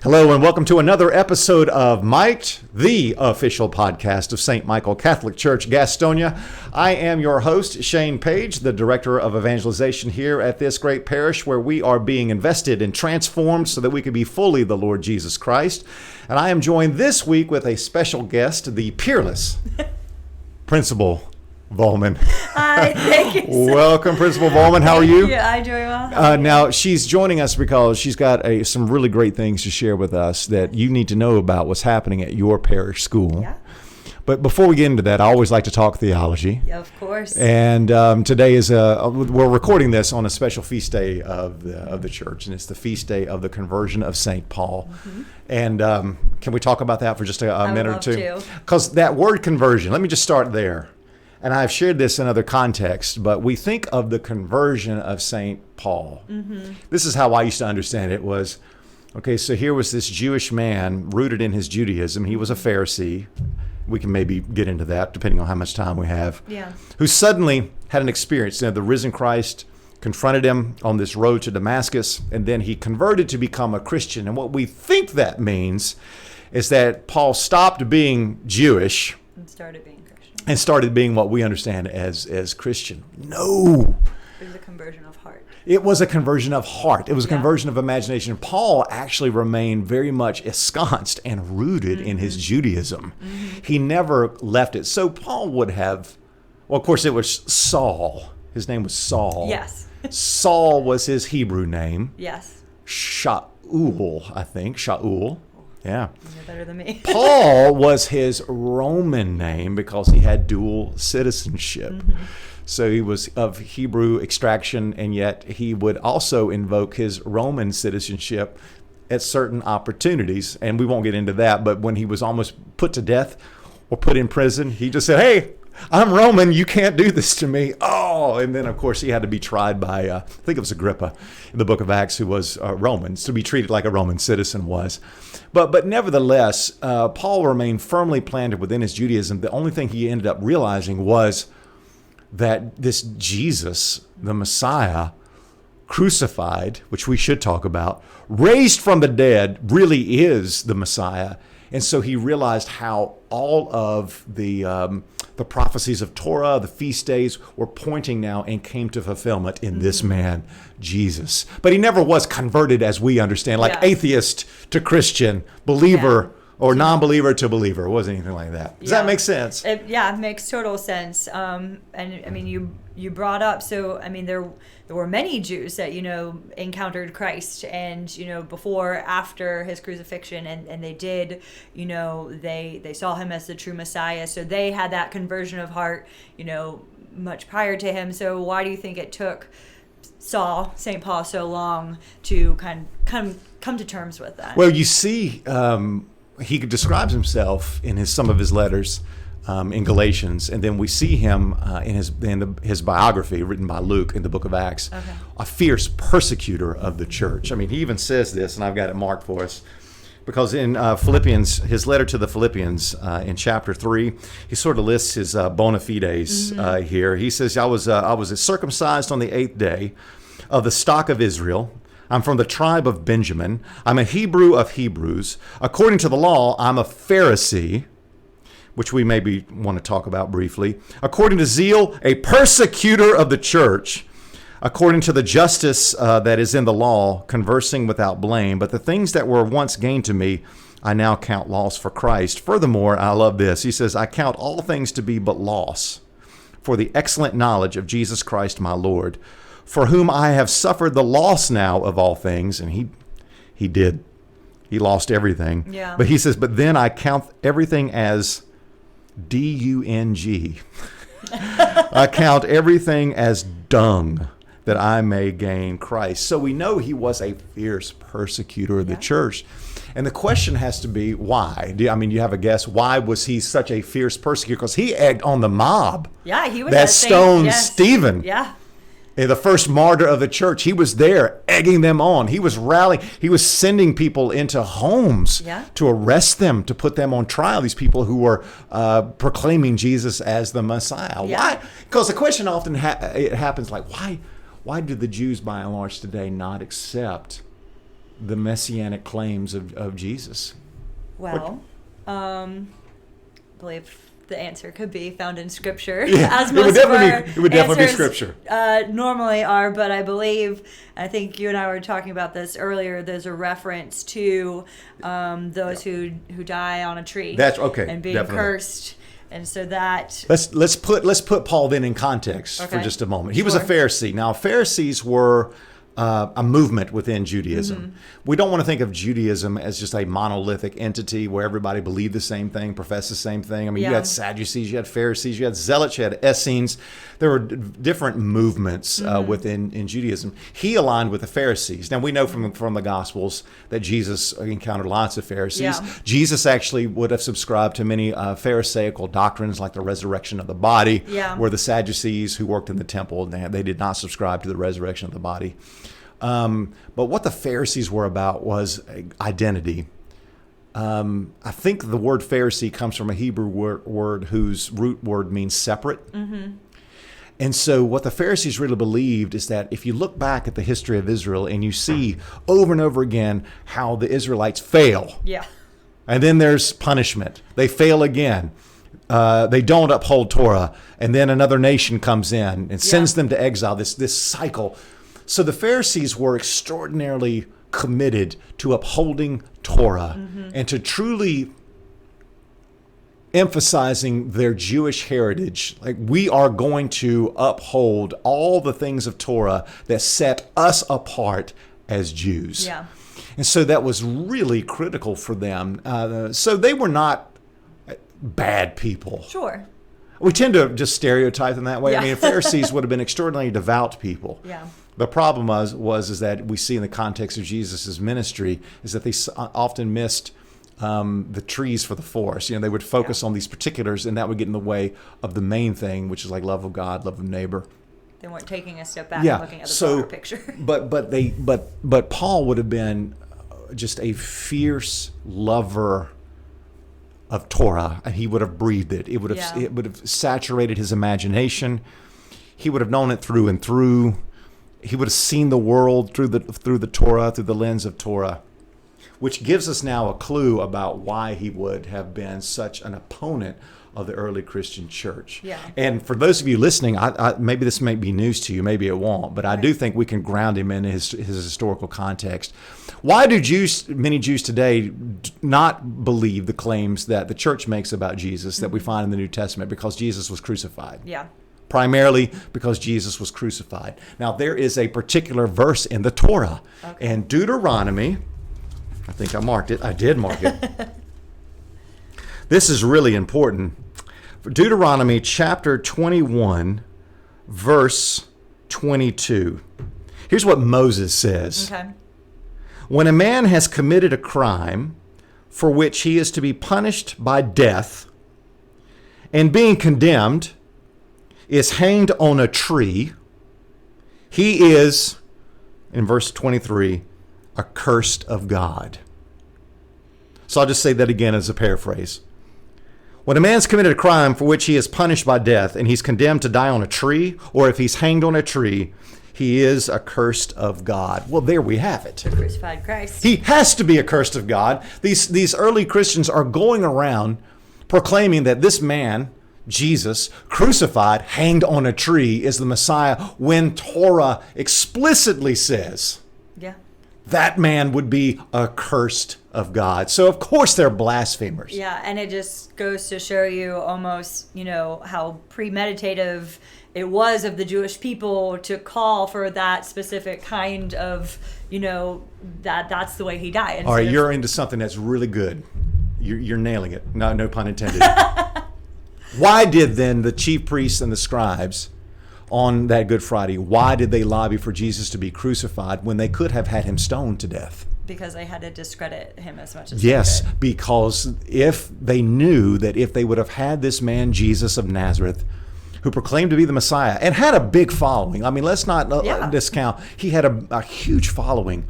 Hello and welcome to another episode of Mike, the official podcast of St. Michael Catholic Church, Gastonia. I am your host, Shane Page, the Director of Evangelization here at this great parish where we are being invested and transformed so that we can be fully the Lord Jesus Christ. And I am joined this week with a special guest, the peerless Principal Vollman. Hi, thank you. Welcome, Principal Vollman. How are you? Yeah, I'm doing well. Now, she's joining us because she's got some really great things to share with us that you need to know about what's happening at your parish school. Yeah. But before we get into that, I always like to talk theology. Yeah, of course. And today is we're recording this on a special feast day of the church, and it's the feast day of the conversion of St. Paul. Mm-hmm. And can we talk about that for just a minute or two? Because that word conversion, let me just start there. And I've shared this in other contexts, but we think of the conversion of St. Paul. Mm-hmm. This is how I used to understand it was, okay, so here was this Jewish man rooted in his Judaism. He was a Pharisee. We can maybe get into that depending on how much time we have. Yeah. Who suddenly had an experience. The risen Christ confronted him on this road to Damascus, and then he converted to become a Christian. And what we think that means is that Paul stopped being Jewish and started being what we understand as Christian. No. It was a conversion of heart. It was a conversion of heart. It was a conversion of imagination. Paul actually remained very much ensconced and rooted in his Judaism. Mm-hmm. He never left it. So Paul would have, well, of course, it was Saul. His name was Saul. Yes. Saul was his Hebrew name. Yes. Shaul, I think. Shaul. Yeah. You're better than me. Paul was his Roman name because he had dual citizenship. Mm-hmm. So he was of Hebrew extraction, and yet he would also invoke his Roman citizenship at certain opportunities. And we won't get into that, but when he was almost put to death or put in prison, he just said, "Hey, I'm Roman, you can't do this to me." Oh, and then of course he had to be tried by, I think it was Agrippa in the book of Acts, who was Roman, to be treated like a Roman citizen was. But nevertheless, Paul remained firmly planted within his Judaism. The only thing he ended up realizing was that this Jesus, the Messiah, crucified, which we should talk about, raised from the dead, really is the Messiah. And so he realized how all of the prophecies of Torah, the feast days, were pointing now and came to fulfillment in this man, Jesus. But he never was converted as we understand, like atheist to Christian, believer or non-believer to believer. It wasn't anything like that. Does that make sense? It makes total sense. And I mean, you brought up, so I mean, there were many Jews that, encountered Christ and, before, after his crucifixion, and they did, they saw him as the true Messiah. So they had that conversion of heart, much prior to him. So why do you think it took St. Paul so long to come to terms with that? Well, you see, he describes himself in some of his letters in Galatians, and then we see him in his biography written by Luke in the book of Acts, a fierce persecutor of the church. I mean, he even says this, and I've got it marked for us, because in Philippians, his letter to the Philippians in chapter 3, he sort of lists his bona fides here. He says, I was circumcised on the 8th day of the stock of Israel. I'm from the tribe of Benjamin. I'm a Hebrew of Hebrews. According to the law, I'm a Pharisee, which we maybe want to talk about briefly. According to zeal, a persecutor of the church. According to the justice that is in the law, conversing without blame. But the things that were once gained to me, I now count loss for Christ. Furthermore, I love this. He says, I count all things to be but loss for the excellent knowledge of Jesus Christ my Lord, for whom I have suffered the loss now of all things. And he did. He lost everything. Yeah. But he says, but then I count everything as dung. I count everything as dung that I may gain Christ. So we know he was a fierce persecutor of the church. And the question has to be, why? You have a guess? Why was he such a fierce persecutor? Because he egged on the mob. Yeah, he was that stoned Stephen. Yeah. The first martyr of the church. He was there egging them on. He was rallying. He was sending people into homes to arrest them, to put them on trial. These people who were proclaiming Jesus as the Messiah. Yeah. Why? Because the question often it happens like, why do the Jews by and large today not accept the messianic claims of Jesus? Well, I believe the answer could be found in Scripture, Yeah, as most it would definitely be answers, Scripture. Normally are. But I think you and I were talking about this earlier. There's a reference to those who die on a tree. That's okay. And being definitely. cursed. And so that let's put Paul then in context for just a moment. He was a Pharisee. Now, Pharisees were a movement within Judaism. We don't want to think of Judaism as just a monolithic entity where everybody believed the same thing, professed the same thing. I mean, you had Sadducees, you had Pharisees, you had Zealots, you had Essenes. There were different movements within Judaism. He aligned with the Pharisees. Now, we know from the Gospels that Jesus encountered lots of Pharisees. Yeah. Jesus actually would have subscribed to many Pharisaical doctrines like the resurrection of the body, where the Sadducees who worked in the temple, they did not subscribe to the resurrection of the body. But what the Pharisees were about was identity. I think the word Pharisee comes from a Hebrew word whose root word means separate. And so what the Pharisees really believed is that if you look back at the history of Israel and you see over and over again how the Israelites fail, and then there's punishment. They fail again. They don't uphold Torah, and then another nation comes in and sends them to exile, this cycle. So the Pharisees were extraordinarily committed to upholding Torah and to truly emphasizing their Jewish heritage. Like, we are going to uphold all the things of Torah that set us apart as Jews. Yeah. And so that was really critical for them. So they were not bad people. Sure. We tend to just stereotype them that way. I mean, Pharisees would have been extraordinarily devout people. Yeah. The problem was that we see in the context of Jesus' ministry is that they often missed the trees for the forest. They would focus on these particulars, and that would get in the way of the main thing, which is like love of God, love of neighbor. They weren't taking a step back and looking at the broader picture. But Paul would have been just a fierce lover of Torah, and he would have breathed it. It would have saturated his imagination. He would have known it through and through. He would have seen the world through the Torah, through the lens of Torah, which gives us now a clue about why he would have been such an opponent of the early Christian church. Yeah. And for those of you listening, I maybe this may be news to you, maybe it won't, but I do think we can ground him in his historical context. Why do many Jews today not believe the claims that the church makes about Jesus that we find in the New Testament? Because Jesus was crucified. Yeah. Primarily because Jesus was crucified. Now, there is a particular verse in the Torah. And Deuteronomy, I think I marked it. I did mark it. This is really important. Deuteronomy chapter 21, verse 22. Here's what Moses says. Okay. When a man has committed a crime for which he is to be punished by death, and being condemned is hanged on a tree, he is, in verse 23, accursed of God. So I'll just say that again as a paraphrase. When a man's committed a crime for which he is punished by death, and he's condemned to die on a tree, or if he's hanged on a tree, he is accursed of God. Well, there we have it. The crucified Christ. He has to be accursed of God. These early Christians are going around proclaiming that this man, Jesus, crucified, hanged on a tree, is the Messiah, when Torah explicitly says that man would be accursed of God. So, of course, they're blasphemers. Yeah, and it just goes to show you almost, how premeditative it was of the Jewish people to call for that specific kind of, that's the way he died. All right, you're into something that's really good. You're nailing it. No pun intended. Why did then the chief priests and the scribes on that Good Friday, why did they lobby for Jesus to be crucified when they could have had him stoned to death? Because they had to discredit him as much as yes, they could. Because if they knew that if they would have had this man, Jesus of Nazareth, who proclaimed to be the Messiah and had a big following. I mean, let's not discount. He had a huge following.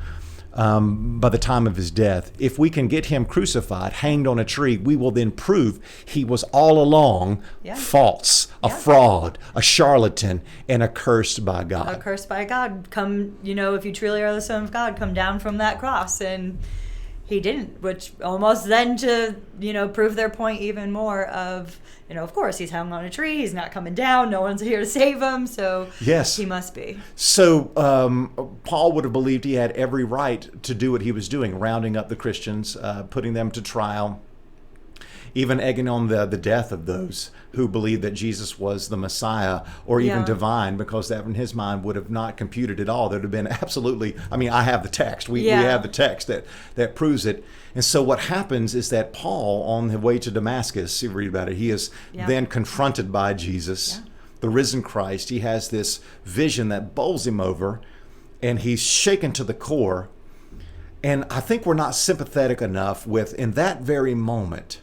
by the time of his death. If we can get him crucified, hanged on a tree, we will then prove he was all along false, a fraud, a charlatan, and accursed by God. Accursed by God. Come, if you truly are the Son of God, come down from that cross. And he didn't, which almost then to, prove their point even more of, of course, he's hung on a tree. He's not coming down. No one's here to save him. So yes, he must be. So Paul would have believed he had every right to do what he was doing, rounding up the Christians, putting them to trial, even egging on the death of those who believed that Jesus was the Messiah or even divine, because that in his mind would have not computed at all. There would have been absolutely, I have the text. We have the text that proves it. And so what happens is that Paul, on the way to Damascus, you read about it, he is then confronted by Jesus, the risen Christ. He has this vision that bowls him over, and he's shaken to the core. And I think we're not sympathetic enough with, in that very moment,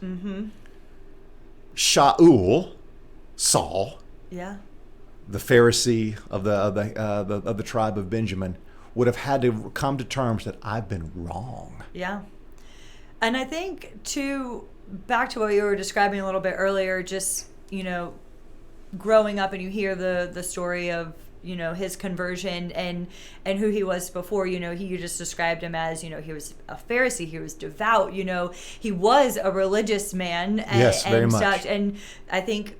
Saul, the Pharisee of the tribe of Benjamin, would have had to come to terms that I've been wrong. Yeah. And I think, too, back to what you were describing a little bit earlier, just, growing up and you hear the story of, his conversion and who he was before. You just described him as, he was a Pharisee, he was devout, he was a religious man and very much. such. And I think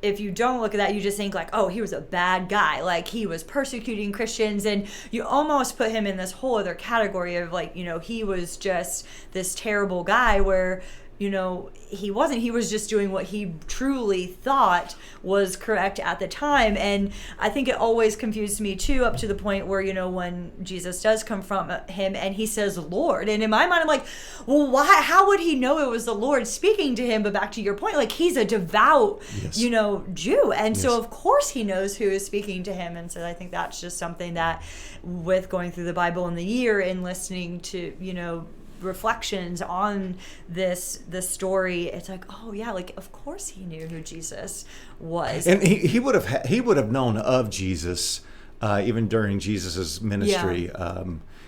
if you don't look at that, you just think like, oh, he was a bad guy, like he was persecuting Christians, and you almost put him in this whole other category of like, he was just this terrible guy where he wasn't. He was just doing what he truly thought was correct at the time. And I think it always confused me too, up to the point where, when Jesus does confront him and he says, Lord. And in my mind, I'm like, well, why? How would he know it was the Lord speaking to him? But back to your point, like he's a devout, Jew. And so of course he knows who is speaking to him. And so I think that's just something that with going through the Bible in the year and listening to, reflections on this story, it's like, oh yeah, like of course he knew who Jesus was, and he would have known of Jesus even during Jesus's ministry.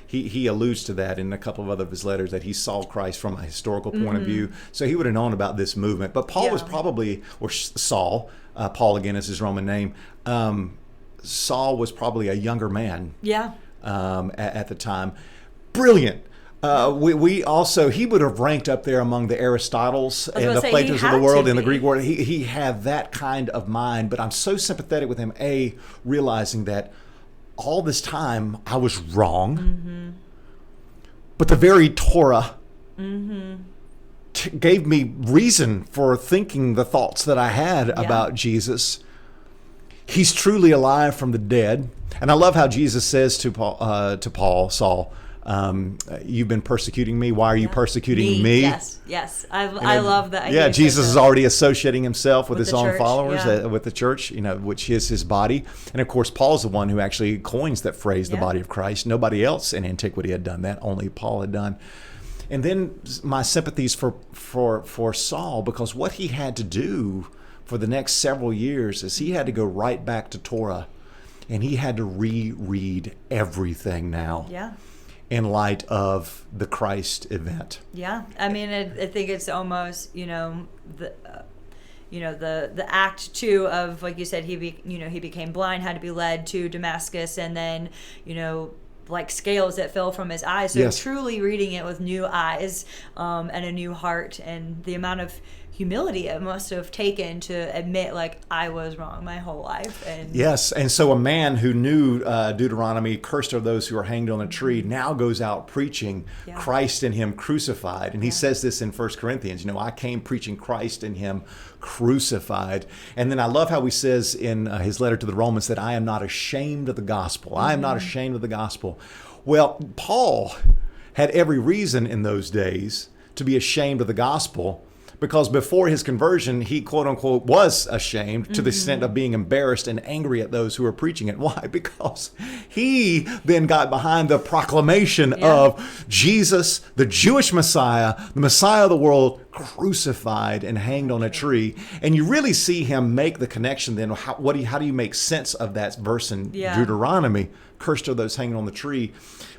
He alludes to that in a couple of other of his letters, that he saw Christ from a historical point of view, so he would have known about this movement. But Paul was probably, or Saul, Paul again is his Roman name, Saul was probably a younger man at the time. Brilliant. We also, he would have ranked up there among the Aristotles and the Platos of the world in the Greek world. He had that kind of mind, but I'm so sympathetic with him, realizing that all this time I was wrong, but the very Torah gave me reason for thinking the thoughts that I had about Jesus. He's truly alive from the dead. And I love how Jesus says to Saul, you've been persecuting me. Why are you persecuting me? Yes. I love that. Yeah, Jesus is already associating himself with his own followers, with the church, which is his body. And of course, Paul's the one who actually coins that phrase, the body of Christ. Nobody else in antiquity had done that. Only Paul had done. And then my sympathies for Saul, because what he had to do for the next several years is he had to go right back to Torah, and he had to reread everything now. In light of the Christ event. I think it's almost, the act too of, like you said, he became blind, had to be led to Damascus, and then, like scales that fell from his eyes. So truly reading it with new eyes and a new heart, and the amount of humility it must have taken to admit, like, I was wrong my whole life. And and so a man who knew Deuteronomy, cursed are those who are hanged on a tree, now goes out preaching Christ in him crucified. And he says this in 1 Corinthians, I came preaching Christ in him crucified. And then I love how he says in his letter to the Romans that I am not ashamed of the gospel. I am not ashamed of the gospel. Well, Paul had every reason in those days to be ashamed of the gospel, Because before his conversion, he, quote unquote, was ashamed to the extent of being embarrassed and angry at those who were preaching it. Why? Because he then got behind the proclamation of Jesus, the Jewish Messiah, the Messiah of the world, crucified and hanged on a tree. And you really see him make the connection then. How do you make sense of that verse in Deuteronomy? Cursed are those hanging on the tree.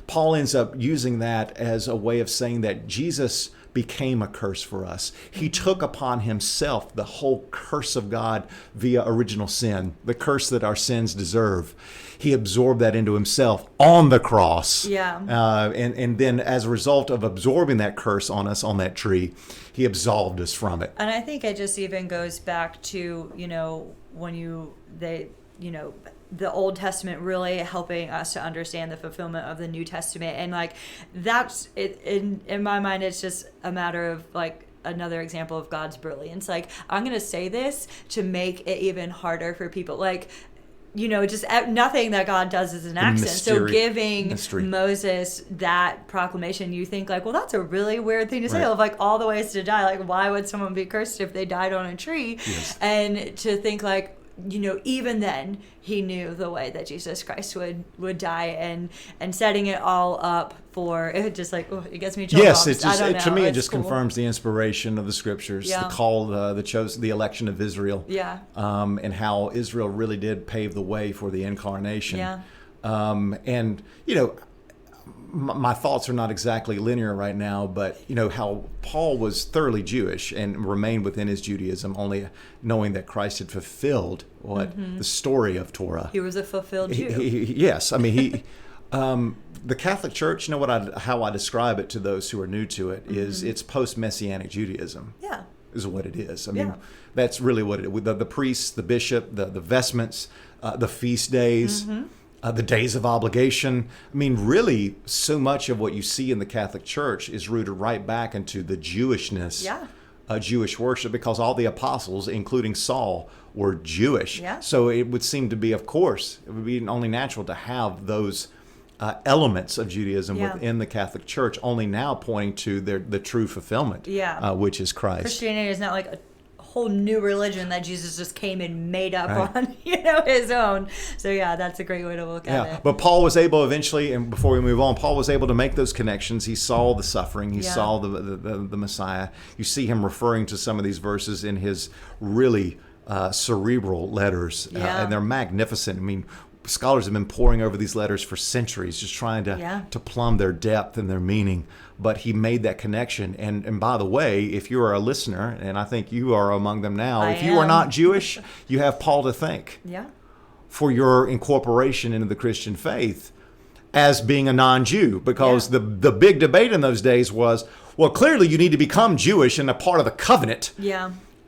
Paul ends up using that as a way of saying that Jesus became a curse for us. He took upon himself the whole curse of God via original sin, the curse that our sins deserve. He absorbed that into himself on the cross. And then as a result of absorbing that curse on us on that tree, he absolved us from it. And I think it just even goes back to, when the Old Testament really helping us to understand the fulfillment of the New Testament. And like, that's it, in my mind, it's just a matter of like another example of God's brilliance. Like, I'm going to say this to make it even harder for people. Like, just nothing that God does is an accident. So giving Moses that proclamation, you think like, well, that's a really weird thing to say. Of like all the ways to die. Like, why would someone be cursed if they died on a tree? Yes. And to think like, even then he knew the way that Jesus Christ would die, and setting it all up for it. Just like, it gets me choked. Yes, to me it just cool. confirms the inspiration of the scriptures, the call, the election of Israel, and how Israel really did pave the way for the incarnation. And my thoughts are not exactly linear right now, but how Paul was thoroughly Jewish and remained within his Judaism, only knowing that Christ had fulfilled the story of Torah. He was a fulfilled Jew. Yes, I mean the Catholic Church. How I describe it to those who are new to it is it's post-Messianic Judaism. Yeah, is what it is. I mean, that's really what it is. The priests, the bishop, the vestments, the feast days. The days of obligation. I mean, really, so much of what you see in the Catholic Church is rooted right back into the Jewishness, Jewish worship, because all the apostles, including Saul, were Jewish. So it would seem to be, of course, it would be only natural to have those elements of Judaism within the Catholic Church, only now pointing to the true fulfillment, which is Christ. Christianity is not like a whole new religion that Jesus just came and made up on his own. So that's a great way to look at it. But Paul was able eventually, and before we move on, Paul was able to make those connections. He saw the suffering, he saw the Messiah. You see him referring to some of these verses in his really cerebral letters, and they're magnificent. I mean, scholars have been poring over these letters for centuries, just trying to plumb their depth and their meaning. But he made that connection. And by the way, if you are a listener, and I think you are among them now, if you are not Jewish, you have Paul to thank for your incorporation into the Christian faith as being a non-Jew. Because the big debate in those days was, well, clearly you need to become Jewish and a part of the covenant.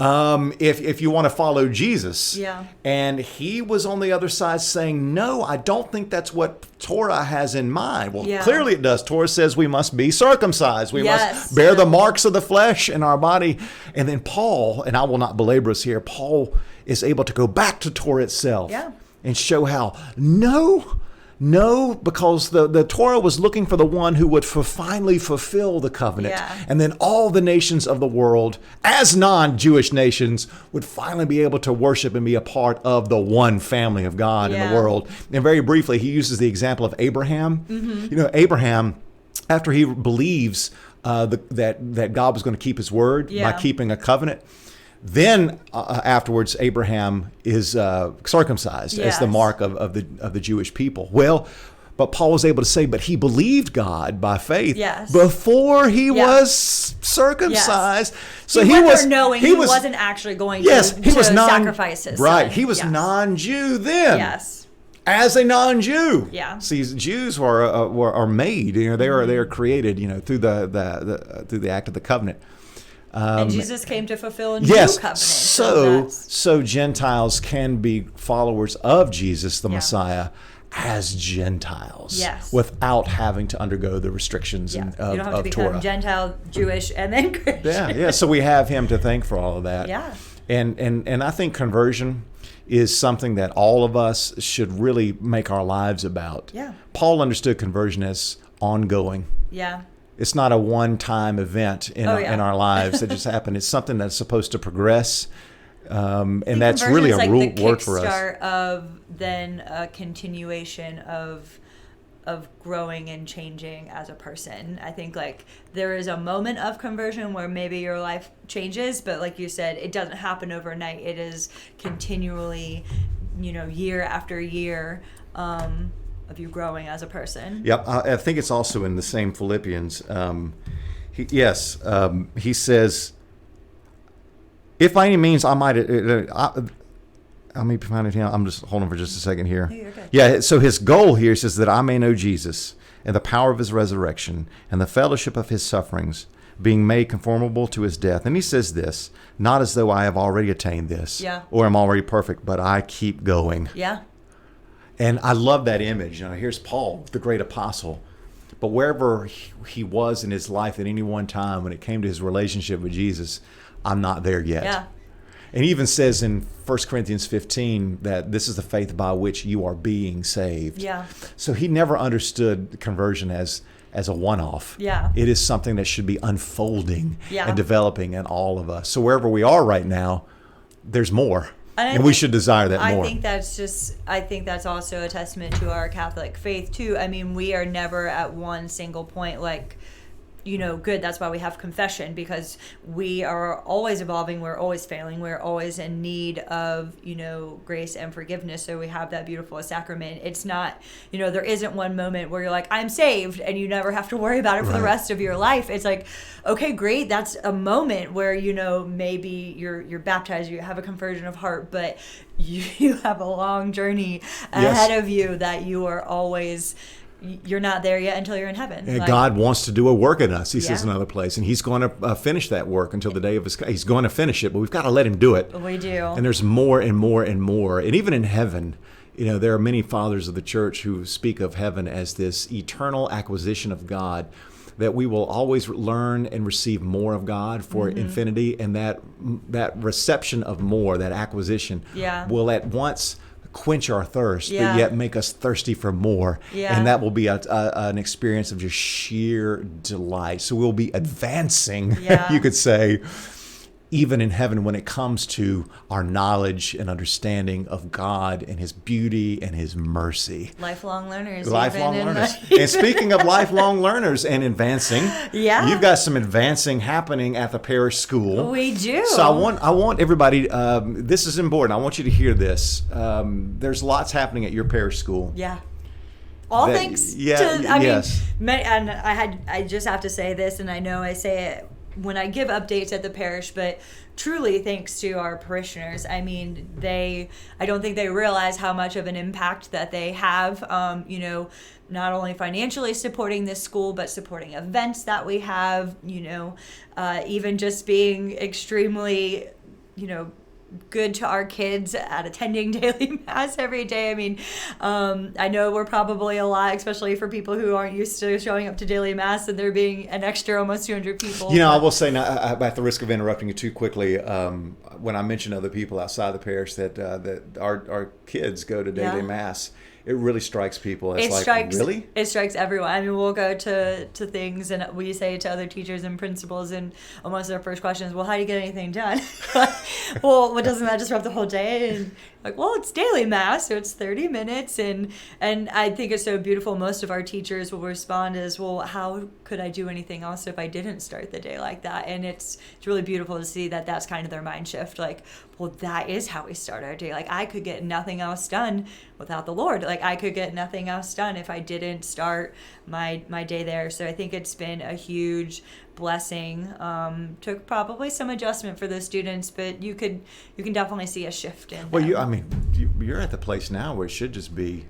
If you want to follow Jesus. And he was on the other side saying, no, I don't think that's what Torah has in mind. Well, clearly it does. Torah says we must be circumcised. We must bear the marks of the flesh in our body. And then Paul, and I will not belabor us here, Paul is able to go back to Torah itself and show how, no, because the Torah was looking for the one who would finally fulfill the covenant. And then all the nations of the world, as non-Jewish nations, would finally be able to worship and be a part of the one family of God in the world. And very briefly, he uses the example of Abraham. Abraham, after he believes that God was going to keep his word by keeping a covenant, then afterwards, Abraham is circumcised as the mark of the Jewish people. Well, but Paul was able to say, but he believed God by faith before he was circumcised. So he was knowing he wasn't actually going to sacrifice his son. He was non-Jew then. As a non-Jew. See, Jews are made. They are created. through the act of the covenant. And Jesus came to fulfill a new covenant. So Gentiles can be followers of Jesus, the Messiah, as Gentiles, without having to undergo the restrictions of Torah. You don't have to become Gentile, Jewish, and then Christian. So we have him to thank for all of that. And I think conversion is something that all of us should really make our lives about. Paul understood conversion as ongoing. It's not a one-time event in in our lives that just happened. It's something that's supposed to progress, and that's really a word for us. Start of then a continuation of growing and changing as a person. I think like there is a moment of conversion where maybe your life changes, but like you said, it doesn't happen overnight. It is continually, year after year of you growing as a person. Yep, I think it's also in the same Philippians. He says, if by any means I might, I may find it here. I'm just holding for just a second here. Oh, you're good. Yeah, so his goal here says that I may know Jesus and the power of his resurrection and the fellowship of his sufferings, being made conformable to his death. And he says this, not as though I have already attained this or am already perfect, but I keep going. Yeah. And I love that image. Here's Paul, the great apostle. But wherever he was in his life at any one time, when it came to his relationship with Jesus, I'm not there yet. Yeah. And he even says in 1 Corinthians 15 that this is the faith by which you are being saved. Yeah. So he never understood conversion as a one-off. Yeah. It is something that should be unfolding Yeah. and developing in all of us. So wherever we are right now, there's more. And we should desire that more. I think that's also a testament to our Catholic faith too. I mean, we are never at one single point like, good. That's why we have confession, because we are always evolving. We're always failing. We're always in need of, grace and forgiveness. So we have that beautiful sacrament. It's not, there isn't one moment where you're like, I'm saved, and you never have to worry about it for the rest of your life. It's like, okay, great. That's a moment where, maybe you're baptized, you have a conversion of heart, but you have a long journey ahead of you that you are always... You're not there yet until you're in heaven. And God wants to do a work in us, he says in another place. And he's going to finish that work until the day of his... He's going to finish it, but we've got to let him do it. We do. And there's more and more and more. And even in heaven, there are many fathers of the church who speak of heaven as this eternal acquisition of God, that we will always learn and receive more of God for infinity. And that reception of more, that acquisition, will at once... quench our thirst, but yet make us thirsty for more. And that will be an experience of just sheer delight. So we'll be advancing, you could say, even in heaven when it comes to our knowledge and understanding of God and his beauty and his mercy. Lifelong learners. And speaking of lifelong learners and advancing, you've got some advancing happening at the parish school. We do. So I want everybody, this is important. I want you to hear this. There's lots happening at your parish school. Yeah. All thanks to, and I just have to say this, and I know I say it when I give updates at the parish, but truly thanks to our parishioners. I mean, I don't think they realize how much of an impact that they have, not only financially supporting this school, but supporting events that we have, even just being extremely, good to our kids at attending daily mass every day. I mean, I know we're probably a lot, especially for people who aren't used to showing up to daily mass and there being an extra almost 200 people. I will say, now, at the risk of interrupting you too quickly, when I mention other people outside the parish that our kids go to daily mass, it really strikes people. Really? It strikes everyone. I mean, we'll go to things and we say to other teachers and principals, and almost their first question is, well, how do you get anything done? Well, doesn't that disrupt the whole day? And well, it's daily mass, so it's 30 minutes. And I think it's so beautiful. Most of our teachers will respond as, well, how could I do anything else if I didn't start the day like that? And it's really beautiful to see that that's kind of their mind shift. Like, well, that is how we start our day. Like, I could get nothing else done without the Lord. Like, I could get nothing else done if I didn't start my day there. So I think it's been a huge blessing. Took probably some adjustment for the students, but you can definitely see a shift in them. You're at the place now where it should just be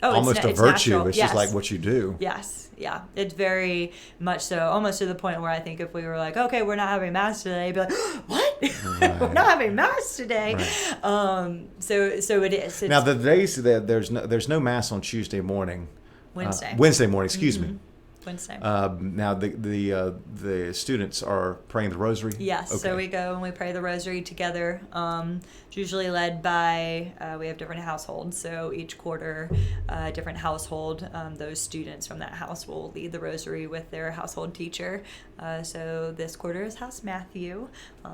almost a virtue. Natural. It's just like what you do. Yes. Yeah. It's very much so, almost to the point where I think if we were like, okay, we're not having mass today, you'd be like, what? Right. We're not having mass today. Right. So it is. Now the days that there's no mass on Tuesday morning. Wednesday morning, excuse me. Wednesday. Now the students are praying the rosary. Yes, Okay. so we go and we pray the rosary together. It's usually led by we have different households, so each quarter, different household. Those students from that house will lead the rosary with their household teacher. So this quarter is House Matthew,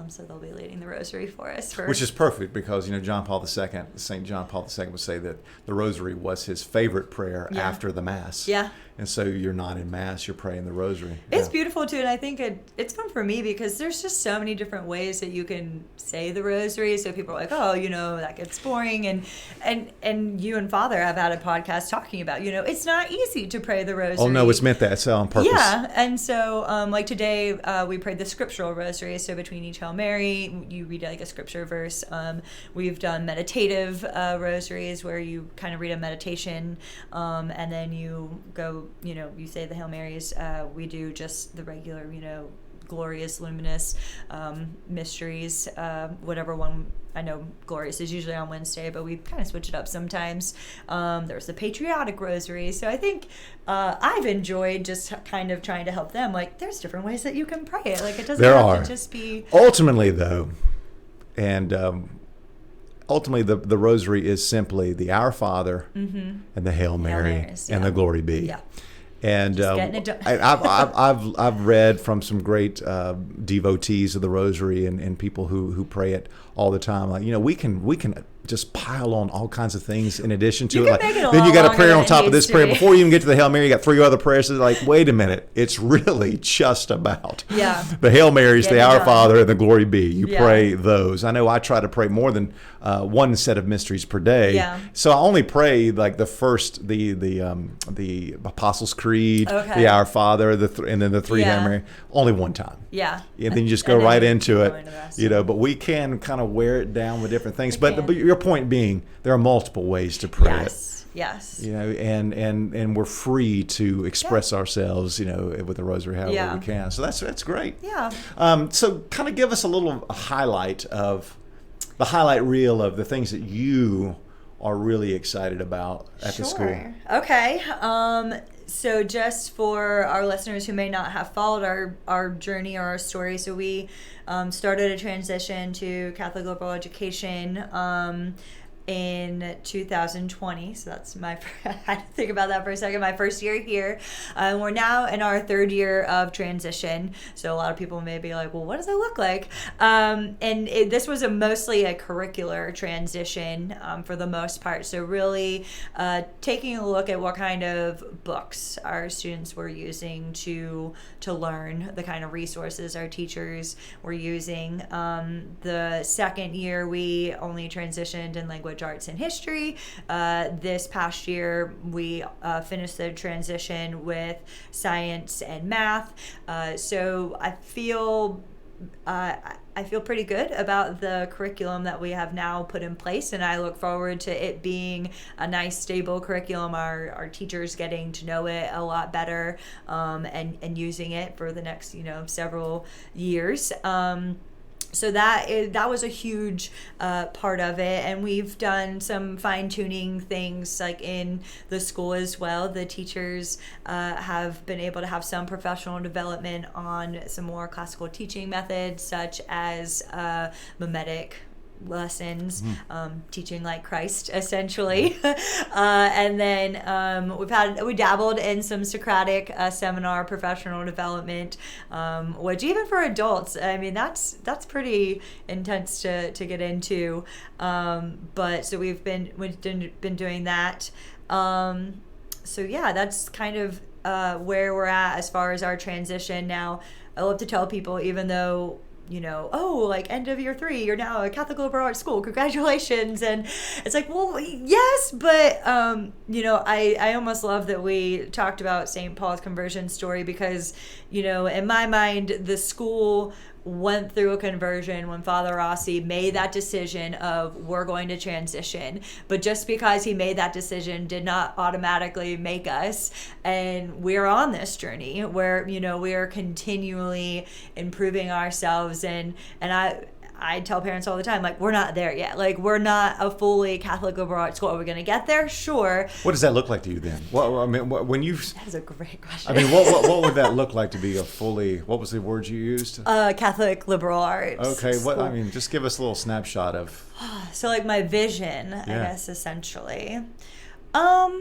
so they'll be leading the rosary for us. Which is perfect because John Paul II, Saint John Paul II would say that the rosary was his favorite prayer after the Mass. Yeah. And so you're not in Mass, you're praying the rosary. It's beautiful too, and I think it's fun for me because there's just so many different ways that you can say the rosary. So people are like, oh, that gets boring, and you and Father have had a podcast talking about, it's not easy to pray the rosary. Oh no, it's meant that. It's on purpose. Yeah, and so like today we prayed the scriptural rosary. So between each Hail Mary, you read like a scripture verse. We've done meditative rosaries where you kind of read a meditation, and then you go. You say the Hail Marys. We do just the regular, glorious, luminous mysteries, whatever one. I know glorious is usually on Wednesday, but we kind of switch it up sometimes. There's the patriotic rosary. So I think I've enjoyed just kind of trying to help them. Like, there's different ways that you can pray it. Like, it doesn't have to just be... Ultimately, though, and ultimately the rosary is simply the Our Father and the Hail Mary and the Glory Be. Yeah. And I've read from some great devotees of the rosary and people who pray it all the time. Like, we can just pile on all kinds of things in addition to it. Like, then you got a prayer on top of this prayer. Before you even get to the Hail Mary, you got 3 other prayers. It's like, wait a minute, it's really just about the Hail Marys, the Our Father, and the Glory Be. You pray those. I know I try to pray more than one set of mysteries per day. Yeah. So I only pray like the first, the Apostles' Creed, the Our Father, and then the 3 Hail Mary, only one time. Yeah. And then you just go right into it. But we can kind of wear it down with different things. But your point being, there are multiple ways to pray it. Yes. And we're free to express ourselves, with the rosary however we can. So that's great. Yeah. So kind of give us a little highlight reel of the things that you are really excited about at the school. Okay. So just for our listeners who may not have followed our journey or our story, so we started a transition to Catholic liberal education in 2020. So that's I had to think about that for a second. My first year here. We're now in our 3rd year of transition. So a lot of people may be like, well, what does it look like? This was mostly a curricular transition for the most part. So really taking a look at what kind of books our students were using to learn, the kind of resources our teachers were using. The 2nd year, we only transitioned in language arts and history. This past year, we finished the transition with science and math. So I feel pretty good about the curriculum that we have now put in place, and I look forward to it being a nice, stable curriculum. Our teachers getting to know it a lot better, and using it for the next several years. So that was a huge part of it, and we've done some fine-tuning things like in the school as well. The teachers have been able to have some professional development on some more classical teaching methods, such as mimetic lessons, teaching like Christ, essentially. And then we dabbled in some Socratic seminar professional development, which even for adults, I mean, that's pretty intense to get into. But so we've been doing that. So yeah, that's kind of where we're at as far as our transition. Now, I love to tell people, even though end of year 3, you're now a Catholic liberal arts school, congratulations. And it's like, well, yes, but, I almost love that we talked about St. Paul's conversion story because, in my mind, the school went through a conversion when Father Rossi made that decision of we're going to transition. But just because he made that decision did not automatically make us. And we're on this journey where, we are continually improving ourselves. And I tell parents all the time, like, we're not there yet. Like, we're not a fully Catholic liberal arts school. Are we going to get there? Sure. What does that look like to you then? Well, I mean, when you... That is a great question. I mean, what would that look like to be a fully... What was the word you used? Catholic liberal arts. Okay, school. I mean, just give us a little snapshot of... So, like, my vision, I guess, essentially. Wow,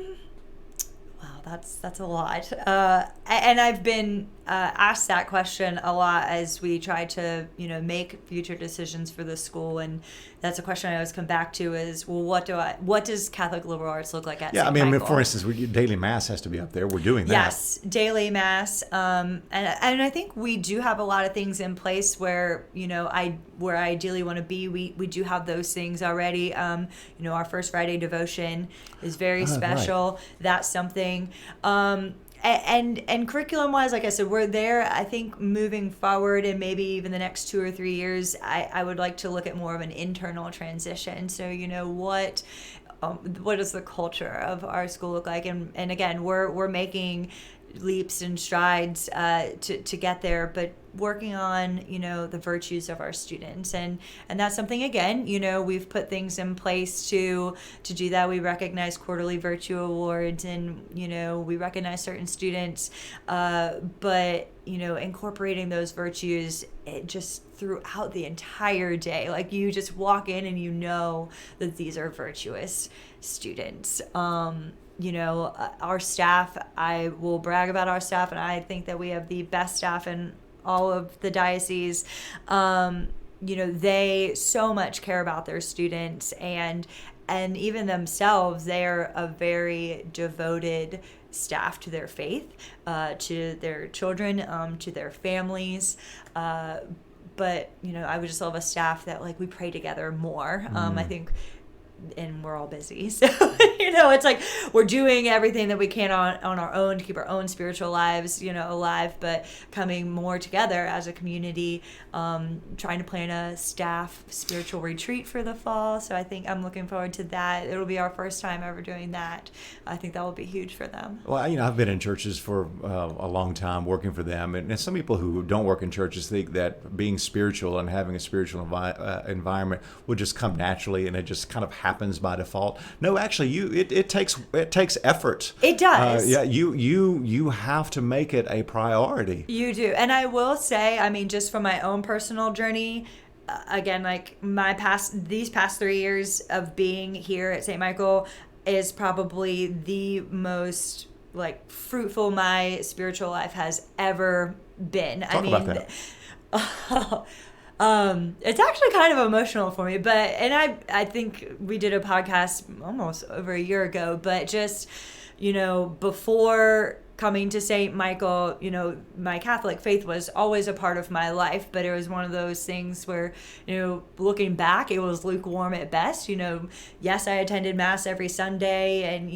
that's a lot. And I've been asked that question a lot as we try to, make future decisions for the school. And that's a question I always come back to is, well, what does Catholic liberal arts look like at St. Michael? For instance, daily mass has to be up there. We're doing that. Yes, daily mass. And I think we do have a lot of things in place where, where I ideally want to be. We do have those things already. Our First Friday devotion is very special. Right. That's something. And curriculum wise, like I said, we're there. I think moving forward and maybe even the next 2 or 3 years, I would like to look at more of an internal transition. So, what does the culture of our school look like? And again, we're making leaps and strides to get there, but working on the virtues of our students, and that's something, again, we've put things in place to do that. We recognize quarterly virtue awards, and we recognize certain students, but incorporating those virtues just throughout the entire day. Like, you just walk in and that these are virtuous students. Our staff, I will brag about our staff, and I think that we have the best staff in all of the diocese. They so much care about their students, and even themselves, they're a very devoted staff to their faith, to their children, to their families. But, I would just love a staff that, like, we pray together more. I think, and we're all busy. So, it's like we're doing everything that we can on our own to keep our own spiritual lives, alive, but coming more together as a community, trying to plan a staff spiritual retreat for the fall. So I think I'm looking forward to that. It'll be our first time ever doing that. I think that will be huge for them. Well, I've been in churches for a long time working for them. And some people who don't work in churches think that being spiritual and having a spiritual environment would just come naturally and it just kind of happens by default. No, actually, it takes effort. It does. You have to make it a priority. You do. And I will say, just from my own personal journey, again, like these past 3 years of being here at St. Michael is probably the most fruitful my spiritual life has ever been. Talk about that. It's actually kind of emotional for me, and I think we did a podcast almost over a year ago, but just, before coming to St. Michael, my Catholic faith was always a part of my life, but it was one of those things where, looking back, it was lukewarm at best. Yes, I attended Mass every Sunday and,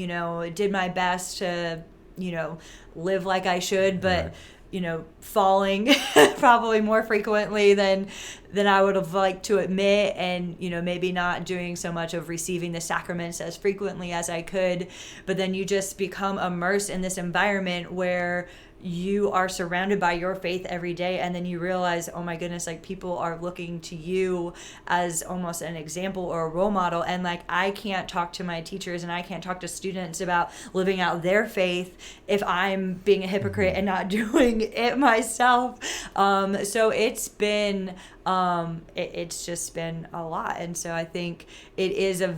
did my best to, live like I should, but right. Falling probably more frequently than I would have liked to admit, and maybe not doing so much of receiving the sacraments as frequently as I could. But then you just become immersed in this environment where you are surrounded by your faith every day, and then you realize, oh my goodness, people are looking to you as almost an example or a role model, and I can't talk to my teachers and I can't talk to students about living out their faith if I'm being a hypocrite and not doing it myself. So it's been it's just been a lot, and so I think it is a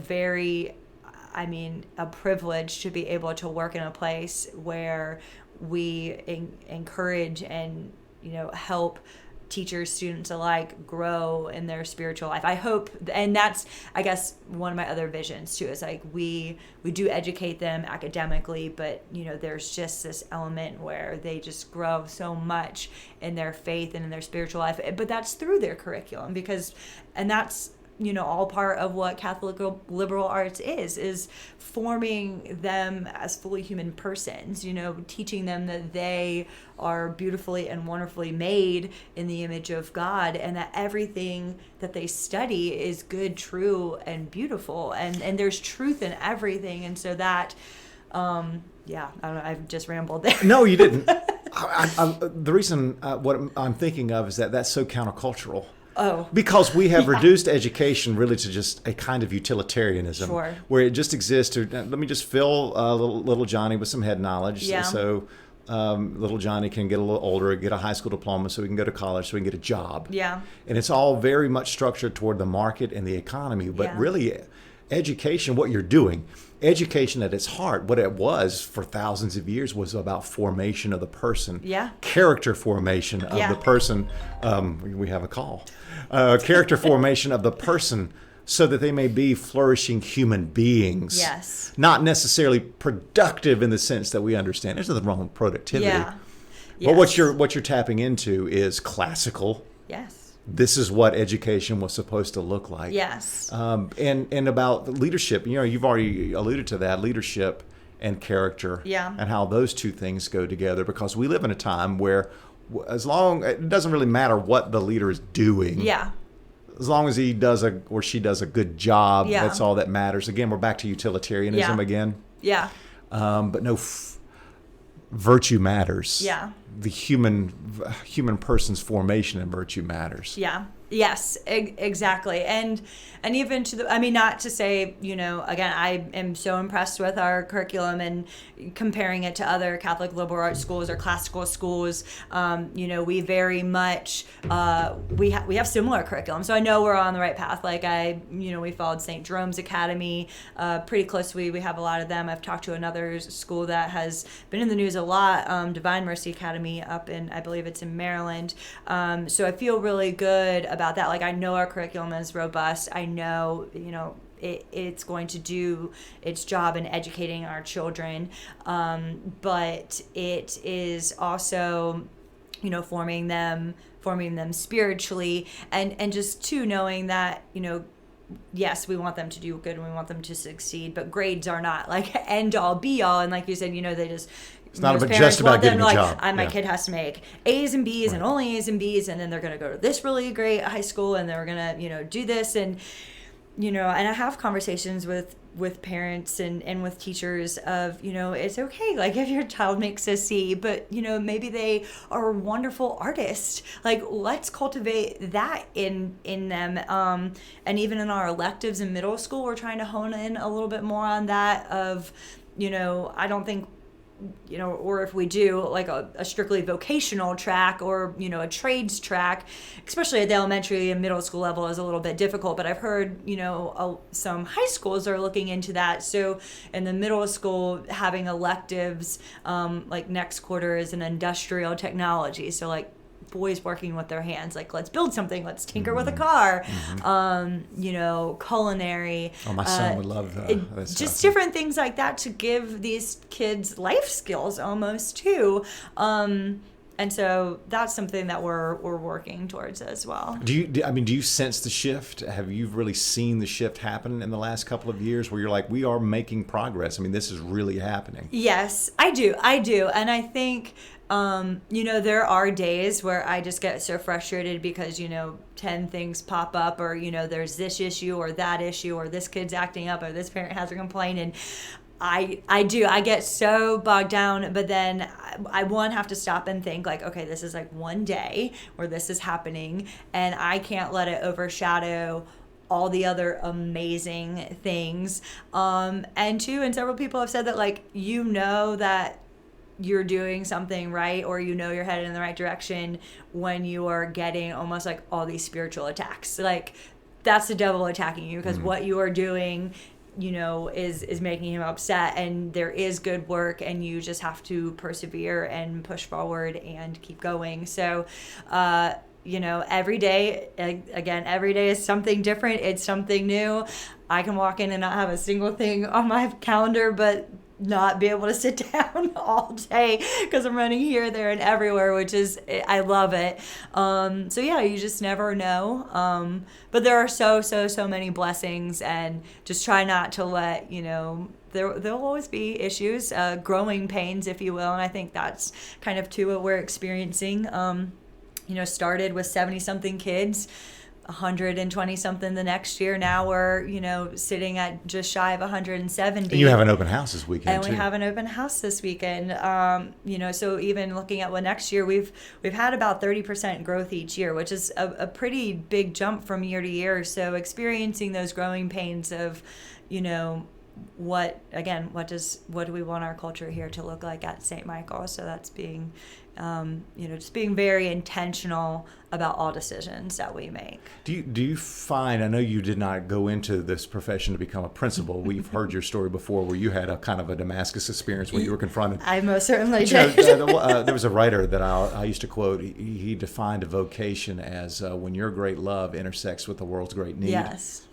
privilege to be able to work in a place where we encourage and help teachers, students alike grow in their spiritual life. I hope, and that's, I guess, one of my other visions too, is we do educate them academically, but there's just this element where they just grow so much in their faith and in their spiritual life, but that's through their curriculum, and that's all part of what Catholic liberal arts is forming them as fully human persons, teaching them that they are beautifully and wonderfully made in the image of God, and that everything that they study is good, true, and beautiful, and there's truth in everything. And so that, I don't know, I've just rambled there. No, you didn't. The reason what I'm thinking of is that that's so countercultural. Oh. Because we have reduced education really to just a kind of utilitarianism, Sure. where it just exists to, let me just fill little Johnny with some head knowledge. Yeah. So little Johnny can get a little older, get a high school diploma so he can go to college, so he can get a job. Yeah. And it's all very much structured toward the market and the economy. But Yeah. really, education, what you're doing, education at its heart, what it was for thousands of years was about formation of the person. Yeah. Character formation of Yeah. the person. We have a call. Character formation of the person so that they may be flourishing human beings. Yes. Not necessarily productive in the sense that we understand. There's nothing wrong with productivity. Yeah. But Yes. what you're tapping into is classical. Yes. This is what education was supposed to look like. Yes. And about leadership, you've already alluded to that, leadership and character. Yeah. And how those two things go together, because we live in a time where it doesn't really matter what the leader is doing. Yeah. As long as he does or she does a good job, Yeah. that's all that matters. Again, we're back to utilitarianism Yeah. again. Yeah. But no, virtue matters. Yeah. The human person's formation and virtue matters. Yeah. Yes, exactly. And even not to say, again, I am so impressed with our curriculum and comparing it to other Catholic liberal arts schools or classical schools. We very much, we have similar curriculum. So I know we're on the right path. Like we followed St. Jerome's Academy pretty closely. We have a lot of them. I've talked to another school that has been in the news a lot, Divine Mercy Academy up in, I believe it's in Maryland. So I feel really good about that. Like, I know our curriculum is robust. I know, it's going to do its job in educating our children. But it is also, forming them spiritually, and just too knowing that, yes, we want them to do good and we want them to succeed, but grades are not like end all be all. And like you said, they just, it's not just about getting a job. My kid has to make A's and B's and only A's and B's, and then they're going to go to this really great high school, and they're going to, do this. And, and I have conversations with parents and with teachers of, it's okay, like, if your child makes a C, but, maybe they are a wonderful artist. Like, let's cultivate that in them. And even in our electives in middle school, we're trying to hone in a little bit more on that of, I don't think, or if we do like a strictly vocational track or, a trades track, especially at the elementary and middle school level, is a little bit difficult. But I've heard, some high schools are looking into that. So in the middle school, having electives, like next quarter is an industrial technology. So like boys working with their hands, like, let's build something, let's tinker with a car, culinary. Oh, my son would love that. Just different things like that to give these kids life skills almost too. And so that's something that we're working towards as well. Do you sense the shift? Have you really seen the shift happen in the last couple of years where you're like, we are making progress? I mean, this is really happening. Yes, I do. And I think, there are days where I just get so frustrated because, 10 things pop up, or, there's this issue or that issue, or this kid's acting up, or this parent has a complaint. And I get so bogged down, but then I have to stop and think like, okay, this is like one day where this is happening, and I can't let it overshadow all the other amazing things. And several people have said that, like, that you're doing something right, or you're headed in the right direction when you are getting almost like all these spiritual attacks. Like, that's the devil attacking you, because what you are doing is making him upset, and there is good work, and you just have to persevere and push forward and keep going. So, every day, again, every day is something different. It's something new. I can walk in and not have a single thing on my calendar, but not be able to sit down all day because I'm running here, there, and everywhere, which is, I love it. So yeah, you just never know. But there are so many blessings, and just try not to let, there'll always be issues, growing pains, if you will. And I think that's kind of too what we're experiencing. Started with 70 something kids. 120 something the next year. Now we're, sitting at just shy of 170. And you have an open house this weekend, and we have an open house this weekend. So even looking at what next year, we've had about 30% growth each year, which is a pretty big jump from year to year. So experiencing those growing pains of, what do we want our culture here to look like at St. Michael? So that's being, just being very intentional about all decisions that we make. Do you find, I know you did not go into this profession to become a principal. We've heard your story before where you had a kind of a Damascus experience when you were confronted. I most certainly did. There was a writer that I used to quote. He defined a vocation as when your great love intersects with the world's great need. Yes.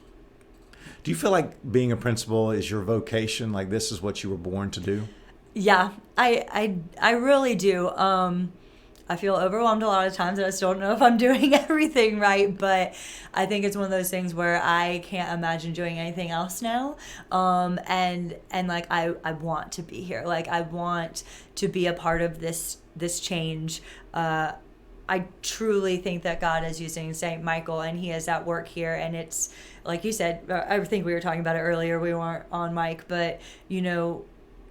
Do you feel like being a principal is your vocation? Like this is what you were born to do? Yeah, I really do. I feel overwhelmed a lot of times, and I still don't know if I'm doing everything right. But I think it's one of those things where I can't imagine doing anything else now. And like I want to be here. Like I want to be a part of this change. I truly think that God is using St. Michael, and He is at work here. And it's, like you said, I think we were talking about it earlier. We weren't on mic, but,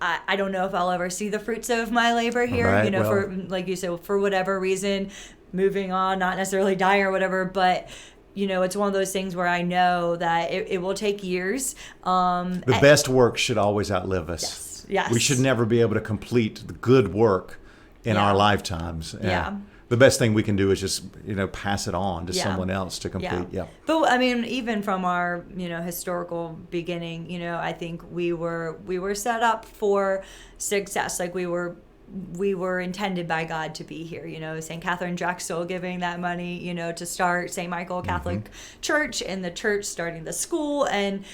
I don't know if I'll ever see the fruits of my labor here, right, for, like you said, for whatever reason, moving on, not necessarily dying or whatever, but it's one of those things where I know that it will take years. The best work should always outlive us. Yes. We should never be able to complete the good work in our lifetimes. Yeah. The best thing we can do is just, pass it on to someone else to complete. Yeah. But I mean, even from our, historical beginning, I think we were set up for success. Like we were intended by God to be here. St. Catherine Drexel giving that money, to start St. Michael Catholic Church, and the church starting the school, and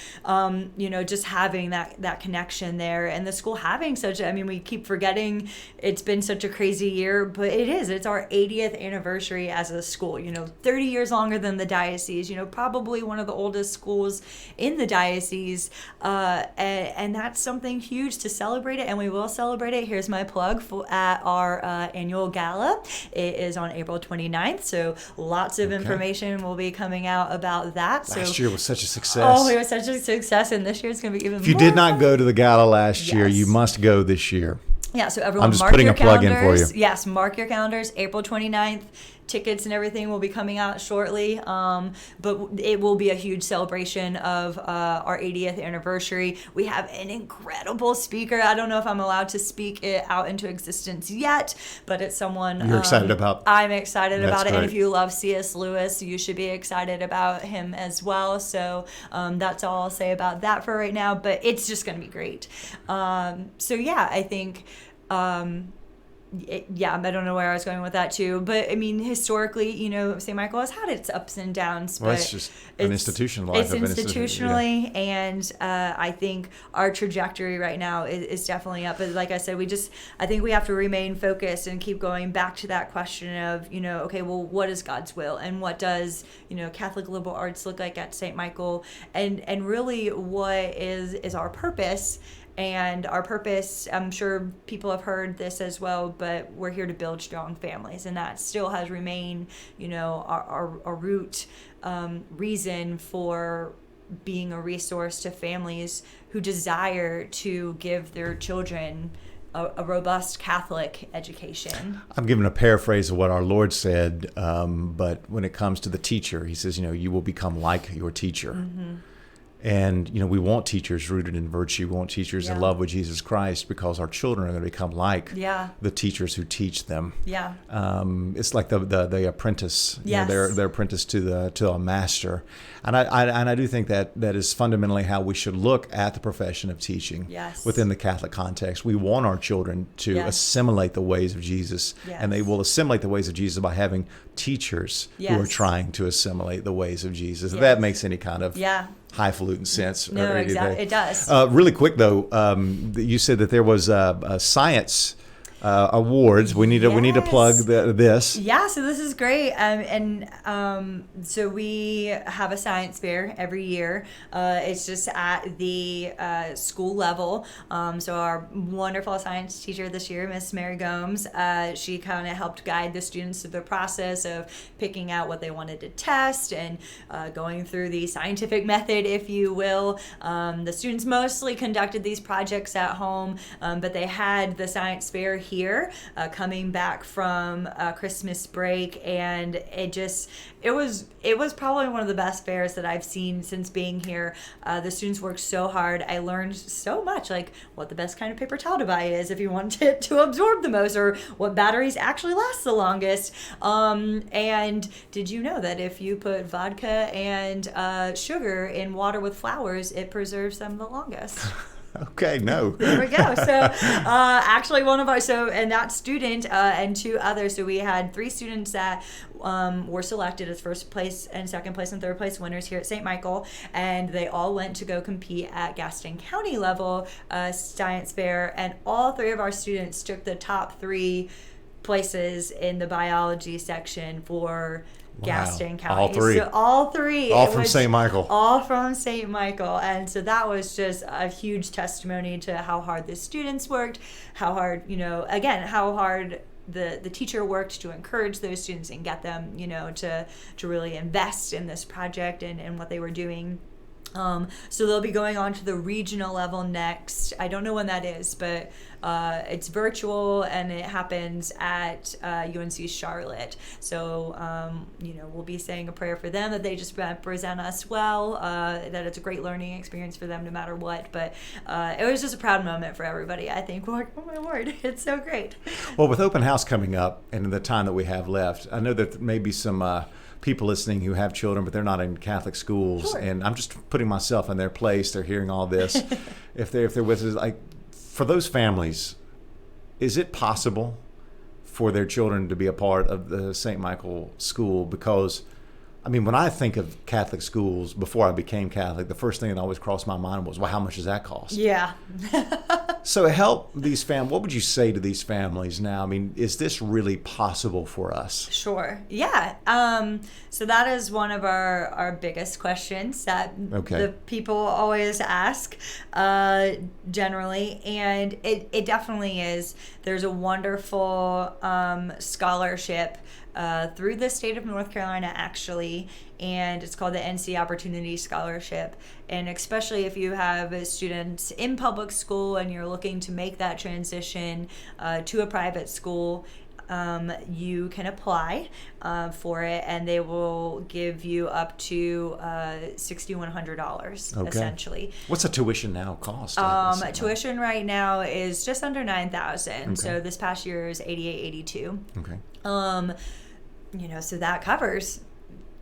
just having that connection there, and the school having we keep forgetting it's been such a crazy year, but it's our 80th anniversary as a school. 30 years longer than the diocese. Probably one of the oldest schools in the diocese, and that's something huge to celebrate it, and we will celebrate it. Here's my plug at our annual gala. It is on April 29th, so lots of information will be coming out about that. Last year was such a success. Oh, it was such a success, and this year it's going to be even more. If you did not go to the gala last year, you must go this year. Yeah, so everyone, I'm just mark putting your a plug in for you. Yes, mark your calendars. April 29th. Tickets and everything will be coming out shortly, but it will be a huge celebration of our 80th anniversary. We have an incredible speaker. I don't know if I'm allowed to speak it out into existence yet, but it's someone you're excited about. I'm excited about it, great. and if you love C.S. Lewis, you should be excited about him as well. So that's all I'll say about that for right now, but it's just going to be great. I think... I don't know where I was going with that too, but I mean, historically, St. Michael has had its ups and downs. Well, it's just an institution. It's institutionally, and I think our trajectory right now is definitely up. But like I said, I think we have to remain focused and keep going back to that question of, okay, well, what is God's will, and what does Catholic liberal arts look like at St. Michael, and really what is our purpose. And our purpose, I'm sure people have heard this as well, but we're here to build strong families. And that still has remained, our root reason for being a resource to families who desire to give their children a robust Catholic education. I'm giving a paraphrase of what our Lord said, but when it comes to the teacher, He says, you will become like your teacher. Mm-hmm. And, we want teachers rooted in virtue. We want teachers in love with Jesus Christ, because our children are going to become like the teachers who teach them. Yeah. It's like the apprentice. Yes. They're apprentice to a master. And I do think that is fundamentally how we should look at the profession of teaching within the Catholic context. We want our children to assimilate the ways of Jesus, and they will assimilate the ways of Jesus by having teachers who are trying to assimilate the ways of Jesus. If that makes any kind of highfalutin sense. No, exactly. It does. Really quick, though, you said that there was a science awards. We need to plug this. Yeah, so this is great. So we have a science fair every year. It's just at the school level. So our wonderful science teacher this year, Miss Mary Gomes, she kind of helped guide the students through the process of picking out what they wanted to test and going through the scientific method, if you will. The students mostly conducted these projects at home, but they had the science fair here coming back from Christmas break, and it was probably one of the best fairs that I've seen since being here. The students worked so hard. I learned so much, like what the best kind of paper towel to buy is if you want it to absorb the most, or what batteries actually last the longest. And did you know that if you put vodka and sugar in water with flowers, it preserves them the longest? Okay, no. There we go. So actually and that student and two others, so we had 3 students that were selected as first place and second place and third place winners here at St. Michael, and they all went to go compete at Gaston County level science fair, and all 3 of our students took the top 3 places in the biology section for Gaston County. All 3. So all 3. All from St. Michael. All from St. Michael. And so that was just a huge testimony to how hard the students worked, how hard, how hard the teacher worked to encourage those students and get them, to really invest in this project and what they were doing. So they'll be going on to the regional level next. I don't know when that is, but it's virtual and it happens at UNC Charlotte. So, we'll be saying a prayer for them that they just represent us well, that it's a great learning experience for them no matter what. But it was just a proud moment for everybody, I think. Oh my Lord, it's so great. Well, with open house coming up and in the time that we have left, I know that there may be some people listening who have children, but they're not in Catholic schools. Sure. And I'm just putting myself in their place. They're hearing all this. if they're with us, like, for those families, is it possible for their children to be a part of the St. Michael school? Because, when I think of Catholic schools before I became Catholic, the first thing that always crossed my mind was, well, how much does that cost? Yeah. So help these families. What would you say to these families now? Is this really possible for us? Sure. Yeah. So that is one of our biggest questions that the people always ask generally. And it definitely is. There's a wonderful scholarship through the state of North Carolina, actually, and it's called the NC Opportunity Scholarship. And especially if you have students in public school and you're looking to make that transition to a private school, you can apply for it, and they will give you up to $6,100 essentially. What's the tuition now cost? Tuition right now is just under $9,000. Okay. So this past year is $8,882. Okay. So that covers,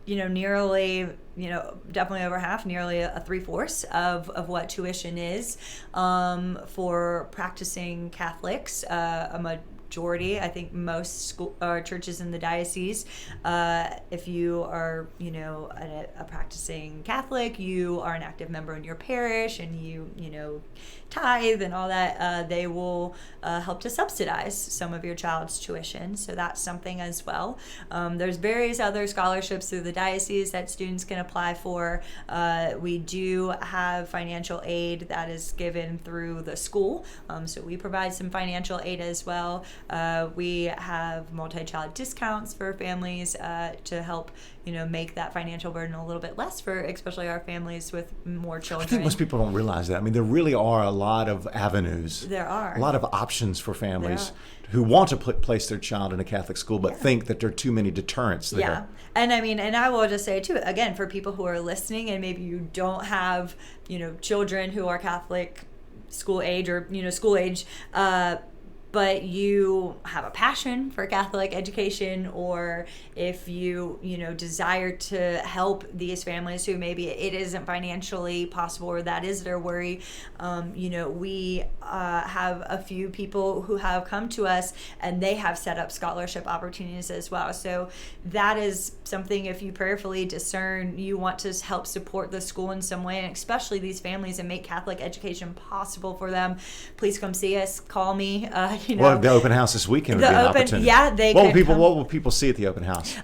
nearly, definitely over half, nearly a 3/4 of what tuition is for practicing Catholics. A majority, I think most churches in the diocese, if you are, a practicing Catholic, you are an active member in your parish, and you tithe and all that, they will help to subsidize some of your child's tuition. So that's something as well. There's various other scholarships through the diocese that students can apply for. We do have financial aid that is given through the school. So we provide some financial aid as well. We have multi-child discounts for families to help make that financial burden a little bit less for especially our families with more children. I think most people don't realize that. There really are a lot of avenues. There are. A lot of options for families who want to place their child in a Catholic school but think that there are too many deterrents there. Yeah. And and I will just say too, again, for people who are listening and maybe you don't have, children who are Catholic school age or, school age, but you have a passion for Catholic education, or if you desire to help these families who maybe it isn't financially possible or that is their worry, we have a few people who have come to us and they have set up scholarship opportunities as well. So that is something, if you prayerfully discern you want to help support the school in some way, and especially these families, and make Catholic education possible for them, please come see us. Call me. Well, the open house this weekend would be an opportunity. Yeah, What will people see at the open house?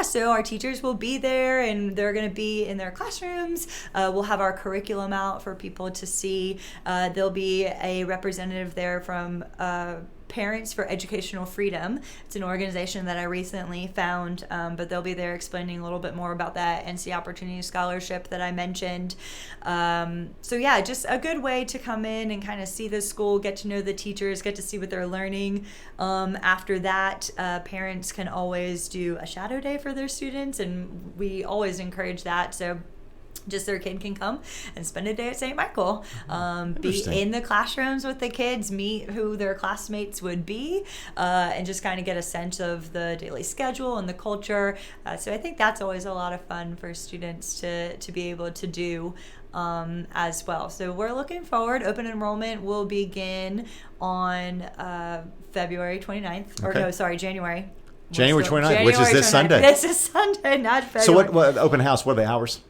So our teachers will be there, and they're going to be in their classrooms. We'll have our curriculum out for people to see. There'll be a representative there from Parents for Educational Freedom. It's an organization that I recently found, but they'll be there explaining a little bit more about that NC Opportunity Scholarship that I mentioned. Just a good way to come in and kind of see the school, get to know the teachers, get to see what they're learning. After that, parents can always do a shadow day for their students, and we always encourage that. So just their kid can come and spend a day at St. Michael, be in the classrooms with the kids, meet who their classmates would be, and just kind of get a sense of the daily schedule and the culture. So I think that's always a lot of fun for students to be able to do as well. So we're looking forward. Open enrollment will begin on January. January 29th, which is this Sunday. This is Sunday, not February. So what open house, what are the hours?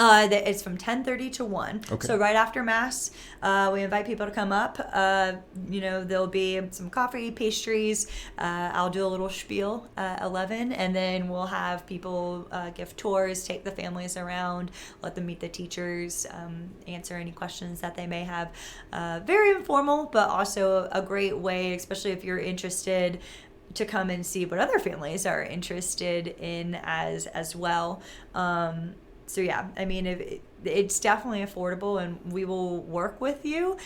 It's from 10:30 to 1. Okay. So right after Mass, we invite people to come up. There'll be some coffee, pastries. I'll do a little spiel at 11, and then we'll have people give tours, take the families around, let them meet the teachers, answer any questions that they may have. Very informal, but also a great way, especially if you're interested, to come and see what other families are interested in as well. It's definitely affordable, and we will work with you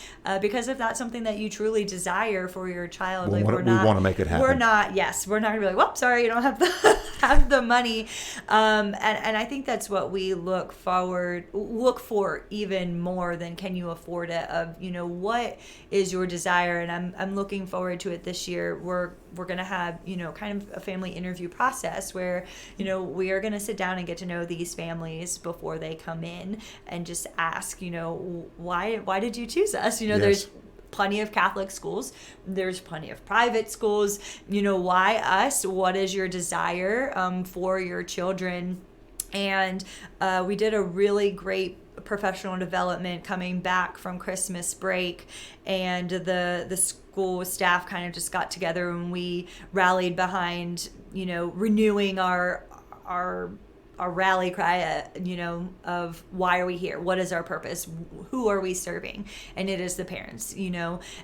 because if that's something that you truly desire for your child, we want to make it happen. We're not going to be like, well, sorry, you don't have the money. And I think that's what we look for even more than can you afford it, of, what is your desire. And I'm looking forward to it this year. We're going to have, kind of a family interview process where, we are going to sit down and get to know these families before they come in and just ask, why did you choose us? Yes. There's plenty of Catholic schools. There's plenty of private schools. Why us? What is your desire for your children? And we did a really great professional development coming back from Christmas break, and the school staff kind of just got together and we rallied behind, renewing our rally cry, of why are we here? What is our purpose? Who are we serving? And it is the parents,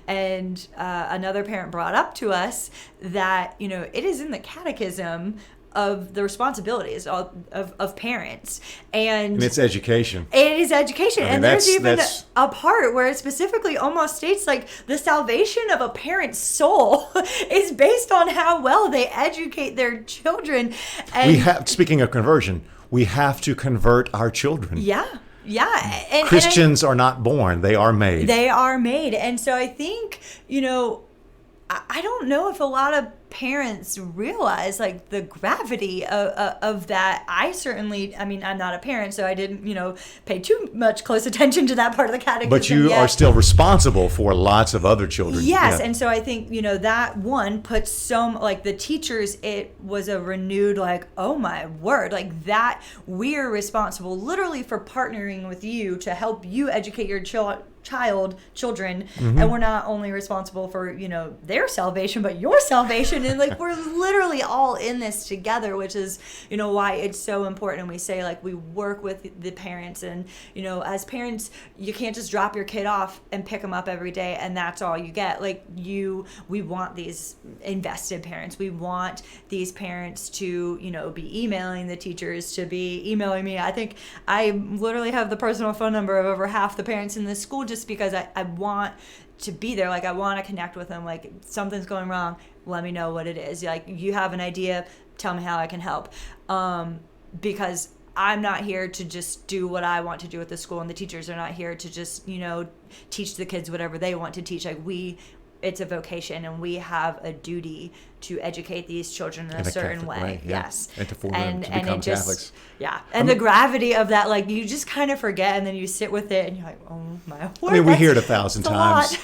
And another parent brought up to us that, it is in the catechism of the responsibilities of parents. And it's education. It is education. And there's even a part where it specifically almost states like the salvation of a parent's soul is based on how well they educate their children. And speaking of conversion, we have to convert our children. Yeah. And Christians are not born. They are made. They are made. And so I think, I don't know if a lot of parents realize like the gravity of that. I'm not a parent, so I didn't, pay too much close attention to that part of the catechism. But you are still responsible for lots of other children. Yes. Yeah. And so I think, that one puts the teachers, it was a renewed oh my word, that we're responsible literally for partnering with you to help you educate your children. Mm-hmm. And we're not only responsible for their salvation but your salvation, and we're literally all in this together, which is why it's so important. And we say we work with the parents, and as parents you can't just drop your kid off and pick them up every day and that's all you get. We want these invested parents. We want these parents to be emailing the teachers, to be emailing me. I think I literally have the personal phone number of over half the parents in this school, just because I want to be there. I want to connect with them. Something's going wrong, let me know what it is. You have an idea, tell me how I can help. Because I'm not here to just do what I want to do at the school, and the teachers are not here to just, teach the kids whatever they want to teach. It's a vocation, and we have a duty to educate these children in a certain way. Way, yeah. Yes. And to form them to become Catholics. Yeah. And the gravity of that, you just kind of forget, and then you sit with it and you're like, oh my word. We hear it 1,000 times.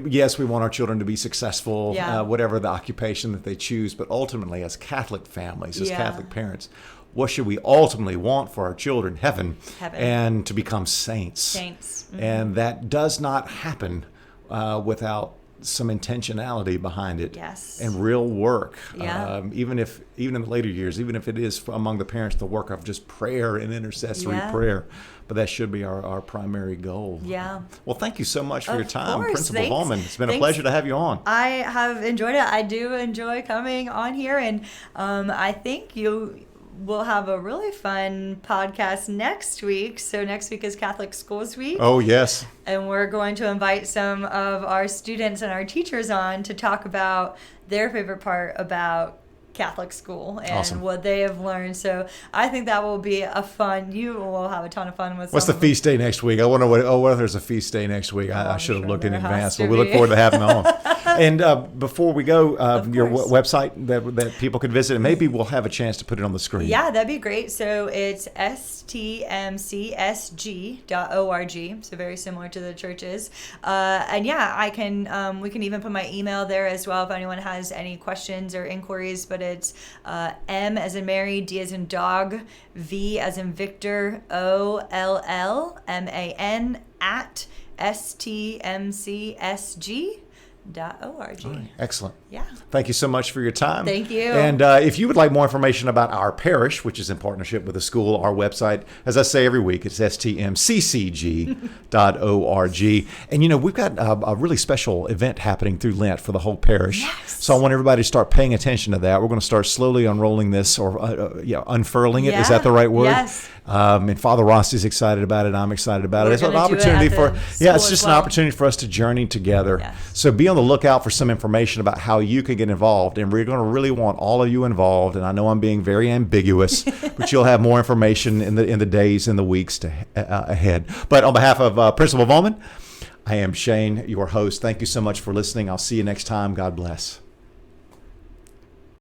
Yes, we want our children to be successful, whatever the occupation that they choose, but ultimately as Catholic families, as Catholic parents, what should we ultimately want for our children? Heaven. And to become saints. Mm-hmm. And that does not happen without some intentionality behind it. Yes. And real work. Yeah. Even in the later years, even if it is among the parents, the work of just prayer and intercessory Yeah. prayer. But that should be our primary goal. Yeah. Well, thank you so much for your Of time, course. Principal Thanks. Vollman. It's been a Thanks. pleasure to have you on. I have enjoyed it. I do enjoy coming on here, and I think you will have a really fun podcast next week. So next week is Catholic Schools Week. Oh, yes. And we're going to invite some of our students and our teachers on to talk about their favorite part about Catholic school and Awesome. what they have learned. So I think that will be a fun. You will have a ton of fun with. What's the feast day next week? I wonder whether there's a feast day next week. I should have sure looked in there advance, has to but we look be. forward to having them on. And before we go, your course. website that people can visit, and maybe we'll have a chance to put it on the screen. Yeah, that'd be great. So it's stmcsg.org. So very similar to the churches. And yeah, I can. We can even put my email there as well if anyone has any questions or inquiries. But it's M as in Mary, D as in dog, V as in Victor, OLLMAN at stmcsg.org. Excellent. Yeah. Thank you so much for your time. Thank you. And if you would like more information about our parish, which is in partnership with the school, our website, as I say every week, it's stmccg.org. And, we've got a really special event happening through Lent for the whole parish. Yes. So I want everybody to start paying attention to that. We're going to start slowly unrolling this or unfurling it. Yeah. Is that the right word? Yes. And Father Rossi's excited about it. I'm excited about it. We're It's an gonna do it opportunity at for, the it's school just as an well. opportunity for us to journey together. Yes. So be on the lookout for some information about how you can get involved. And we're going to really want all of you involved. And I know I'm being very ambiguous, but you'll have more information in the days and the weeks ahead. But on behalf of Principal Vollman, I am Shane, your host. Thank you so much for listening. I'll see you next time. God bless.